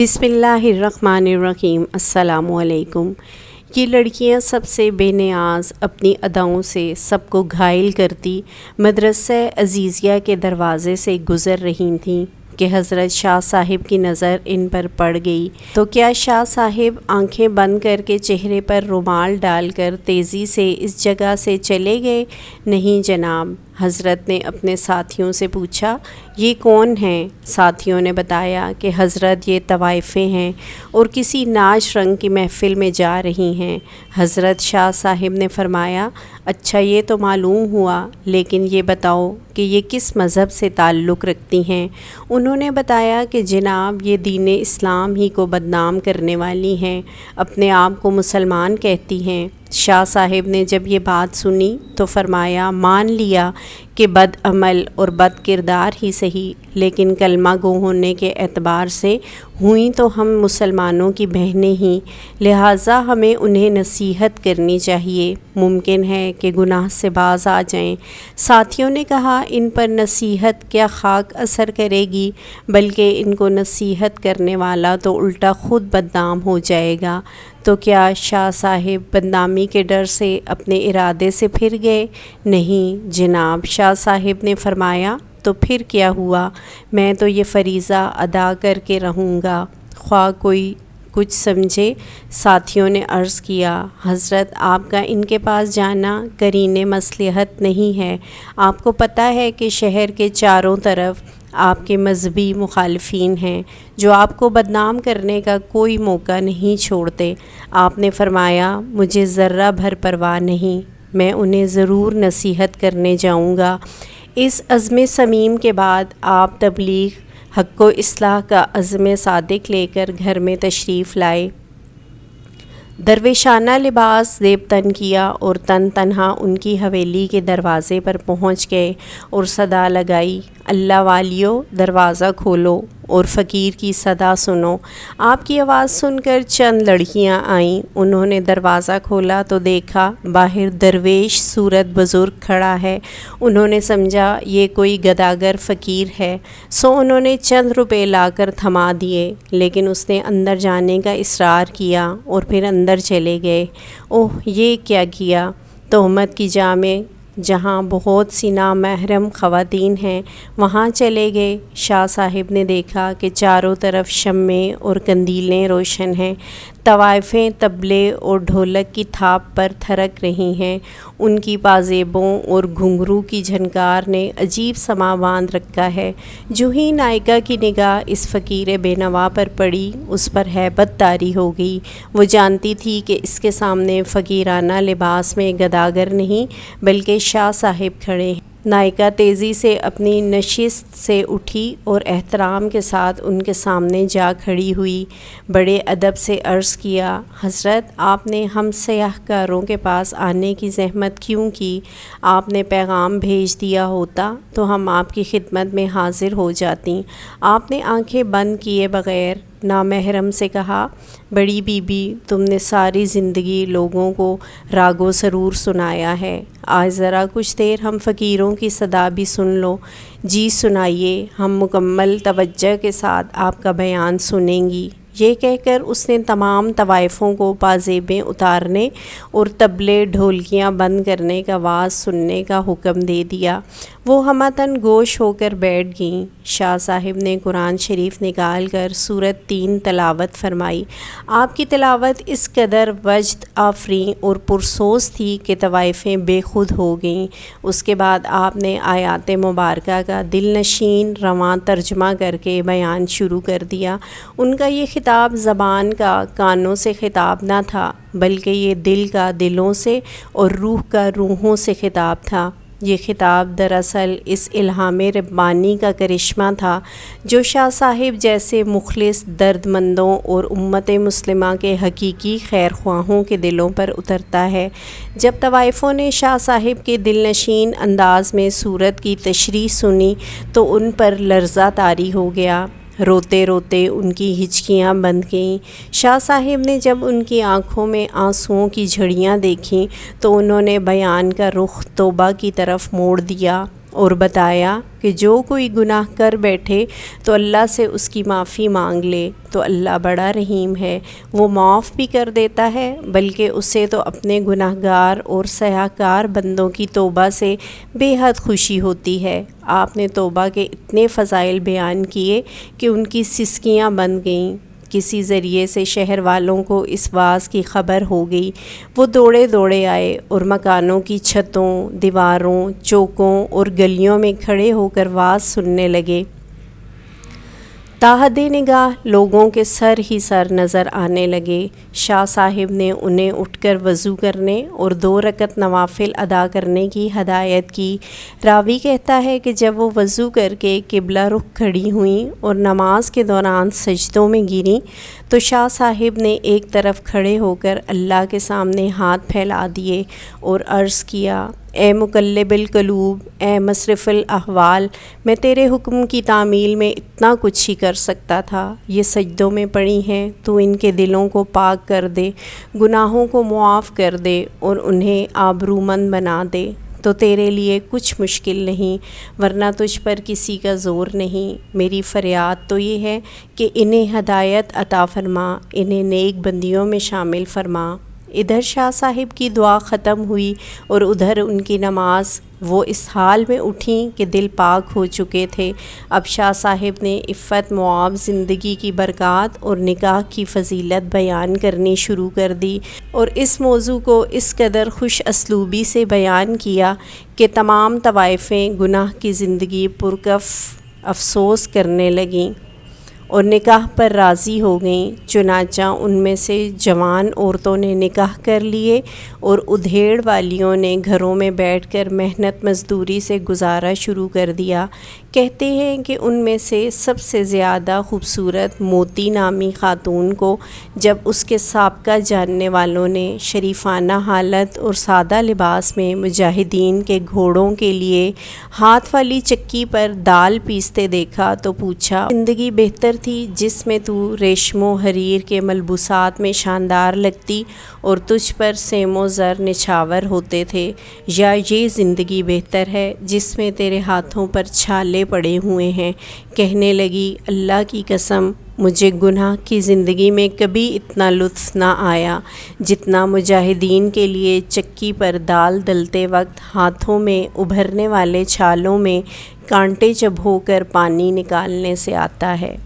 بسم اللہ الرحمن الرحیم۔ السلام علیکم۔ یہ لڑکیاں سب سے بے نیاز اپنی اداؤں سے سب کو گھائل کرتی مدرسہ عزیزیہ کے دروازے سے گزر رہی تھیں کہ حضرت شاہ صاحب کی نظر ان پر پڑ گئی تو کیا شاہ صاحب آنکھیں بند کر کے چہرے پر رومال ڈال کر تیزی سے اس جگہ سے چلے گئے؟ نہیں جناب، حضرت نے اپنے ساتھیوں سے پوچھا، یہ کون ہیں؟ ساتھیوں نے بتایا کہ حضرت یہ طوائفیں ہیں اور کسی ناچ رنگ کی محفل میں جا رہی ہیں۔ حضرت شاہ صاحب نے فرمایا، اچھا یہ تو معلوم ہوا، لیکن یہ بتاؤ کہ یہ کس مذہب سے تعلق رکھتی ہیں؟ انہوں نے بتایا کہ جناب یہ دین اسلام ہی کو بدنام کرنے والی ہیں، اپنے آپ کو مسلمان کہتی ہیں۔ شاہ صاحب نے جب یہ بات سنی تو فرمایا، مان لیا کہ بد عمل اور بد کردار ہی صحیح، لیکن کلمہ گو ہونے کے اعتبار سے ہوئیں تو ہم مسلمانوں کی بہنیں ہی، لہٰذا ہمیں انہیں نصیحت کرنی چاہیے، ممکن ہے کہ گناہ سے باز آ جائیں۔ ساتھیوں نے کہا، ان پر نصیحت کیا خاک اثر کرے گی، بلکہ ان کو نصیحت کرنے والا تو الٹا خود بدنام ہو جائے گا۔ تو کیا شاہ صاحب بدنامی کے ڈر سے اپنے ارادے سے پھر گئے؟ نہیں جناب، شاہ صاحب نے فرمایا، تو پھر کیا ہوا؟ میں تو یہ فریضہ ادا کر کے رہوں گا، خواہ کوئی کچھ سمجھے۔ ساتھیوں نے عرض کیا، حضرت آپ کا ان کے پاس جانا قرین مصلحت نہیں ہے، آپ کو پتہ ہے کہ شہر کے چاروں طرف آپ کے مذہبی مخالفین ہیں جو آپ کو بدنام کرنے کا کوئی موقع نہیں چھوڑتے۔ آپ نے فرمایا، مجھے ذرہ بھر پرواہ نہیں، میں انہیں ضرور نصیحت کرنے جاؤں گا۔ اس عزم صمیم کے بعد آپ تبلیغ حق و اصلاح کا عزم صادق لے کر گھر میں تشریف لائے، درویشانہ لباس زیب تن کیا اور تن تنہا ان کی حویلی کے دروازے پر پہنچ گئے اور صدا لگائی، اللہ والیو دروازہ کھولو اور فقیر کی صدا سنو۔ آپ کی آواز سن کر چند لڑکیاں آئیں، انہوں نے دروازہ کھولا تو دیکھا باہر درویش صورت بزرگ کھڑا ہے۔ انہوں نے سمجھا یہ کوئی گداگر فقیر ہے، سو انہوں نے چند روپے لا کر تھما دیے، لیکن اس نے اندر جانے کا اصرار کیا اور پھر اندر چلے گئے۔ اوہ یہ کیا کیا؟ تہمت کی جا میں جہاں بہت سی نامحرم خواتین ہیں وہاں چلے گئے۔ شاہ صاحب نے دیکھا کہ چاروں طرف شمعیں اور قندیلیں روشن ہیں، طوائفیں طبلے اور ڈھولک کی تھاپ پر تھرک رہی ہیں، ان کی پازیبوں اور گھنگرو کی جھنکار نے عجیب سما باندھ رکھا ہے۔ جو ہی نائکہ کی نگاہ اس فقیر بے نوا پر پڑی، اس پر ہیبت طاری ہو گئی۔ وہ جانتی تھی کہ اس کے سامنے فقیرانہ لباس میں گداگر نہیں بلکہ شاہ صاحب کھڑے ہیں۔ نائکہ تیزی سے اپنی نشست سے اٹھی اور احترام کے ساتھ ان کے سامنے جا کھڑی ہوئی، بڑے ادب سے عرض کیا، حضرت آپ نے ہم سیاہ کاروں کے پاس آنے کی زحمت کیوں کی؟ آپ نے پیغام بھیج دیا ہوتا تو ہم آپ کی خدمت میں حاضر ہو جاتی۔ آپ نے آنکھیں بند کیے بغیر نامحرم سے کہا، بڑی بی بی تم نے ساری زندگی لوگوں کو راگ و سرور سنایا ہے، آج ذرا کچھ دیر ہم فقیروں کی صدا بھی سن لو۔ جی سنائیے، ہم مکمل توجہ کے ساتھ آپ کا بیان سنیں گی۔ یہ کہہ کر اس نے تمام طوائفوں کو پازیبیں اتارنے اور طبلے ڈھولکیاں بند کرنے کا واعظ سننے کا حکم دے دیا۔ وہ ہمتاً گوش ہو کر بیٹھ گئیں۔ شاہ صاحب نے قرآن شریف نکال کر سورۃ 3 تلاوت فرمائی۔ آپ کی تلاوت اس قدر وجد آفریں اور پرسوز تھی کہ طوائفیں بے خود ہو گئیں۔ اس کے بعد آپ نے آیات مبارکہ کا دل نشین رواں ترجمہ کر کے بیان شروع کر دیا۔ ان کا یہ خطاب زبان کا کانوں سے خطاب نہ تھا، بلکہ یہ دل کا دلوں سے اور روح کا روحوں سے خطاب تھا۔ یہ خطاب دراصل اس الہام ربانی کا کرشمہ تھا جو شاہ صاحب جیسے مخلص درد مندوں اور امت مسلمہ کے حقیقی خیر خواہوں کے دلوں پر اترتا ہے۔ جب طوائفوں نے شاہ صاحب کے دل نشین انداز میں سورت کی تشریح سنی تو ان پر لرزہ طاری ہو گیا، روتے روتے ان کی ہچکیاں بند گئیں۔ شاہ صاحب نے جب ان کی آنکھوں میں آنسوؤں کی جھڑیاں دیکھیں تو انہوں نے بیان کا رخ توبہ کی طرف موڑ دیا اور بتایا کہ جو کوئی گناہ کر بیٹھے تو اللہ سے اس کی معافی مانگ لے تو اللہ بڑا رحیم ہے، وہ معاف بھی کر دیتا ہے، بلکہ اسے تو اپنے گناہ گار اور سیاہکار بندوں کی توبہ سے بے حد خوشی ہوتی ہے۔ آپ نے توبہ کے اتنے فضائل بیان کیے کہ ان کی سسکیاں بند گئیں۔ کسی ذریعے سے شہر والوں کو اس واز کی خبر ہو گئی، وہ دوڑے دوڑے آئے اور مکانوں کی چھتوں، دیواروں، چوکوں اور گلیوں میں کھڑے ہو کر واز سننے لگے۔ تاحد نگاہ لوگوں کے سر ہی سر نظر آنے لگے۔ شاہ صاحب نے انہیں اٹھ کر وضو کرنے اور 2 رکعت نوافل ادا کرنے کی ہدایت کی۔ راوی کہتا ہے کہ جب وہ وضو کر کے قبلہ رخ کھڑی ہوئیں اور نماز کے دوران سجدوں میں گریں تو شاہ صاحب نے ایک طرف کھڑے ہو کر اللہ کے سامنے ہاتھ پھیلا دیے اور عرض کیا، اے مقلب القلوب، اے مصرف الاحوال، میں تیرے حکم کی تعمیل میں اتنا کچھ ہی کر سکتا تھا، یہ سجدوں میں پڑی ہیں، تو ان کے دلوں کو پاک کر دے، گناہوں کو معاف کر دے اور انہیں آبرومند بنا دے، تو تیرے لیے کچھ مشکل نہیں، ورنہ تجھ پر کسی کا زور نہیں۔ میری فریاد تو یہ ہے کہ انہیں ہدایت عطا فرما، انہیں نیک بندیوں میں شامل فرما۔ ادھر شاہ صاحب کی دعا ختم ہوئی اور ادھر ان کی نماز۔ وہ اس حال میں اٹھیں کہ دل پاک ہو چکے تھے۔ اب شاہ صاحب نے عفت معاب زندگی کی برکات اور نکاح کی فضیلت بیان کرنی شروع کر دی اور اس موضوع کو اس قدر خوش اسلوبی سے بیان کیا کہ تمام طوائفیں گناہ کی زندگی پرکف افسوس کرنے لگیں اور نکاح پر راضی ہو گئیں۔ چنانچہ ان میں سے جوان عورتوں نے نکاح کر لیے اور ادھیڑ والیوں نے گھروں میں بیٹھ کر محنت مزدوری سے گزارا شروع کر دیا۔ کہتے ہیں کہ ان میں سے سب سے زیادہ خوبصورت موتی نامی خاتون کو جب اس کے سابقہ جاننے والوں نے شریفانہ حالت اور سادہ لباس میں مجاہدین کے گھوڑوں کے لیے ہاتھ والی چکی پر دال پیستے دیکھا تو پوچھا، زندگی بہتر تھی جس میں تو ریشم و حریر کے ملبوسات میں شاندار لگتی اور تجھ پر سیم و زر نچھاور ہوتے تھے، یا یہ زندگی بہتر ہے جس میں تیرے ہاتھوں پر چھالے پڑے ہوئے ہیں؟ کہنے لگی، اللہ کی قسم مجھے گناہ کی زندگی میں کبھی اتنا لطف نہ آیا جتنا مجاہدین کے لیے چکی پر دال ڈلتے وقت ہاتھوں میں ابھرنے والے چھالوں میں کانٹے چبھو کر پانی نکالنے سے آتا ہے۔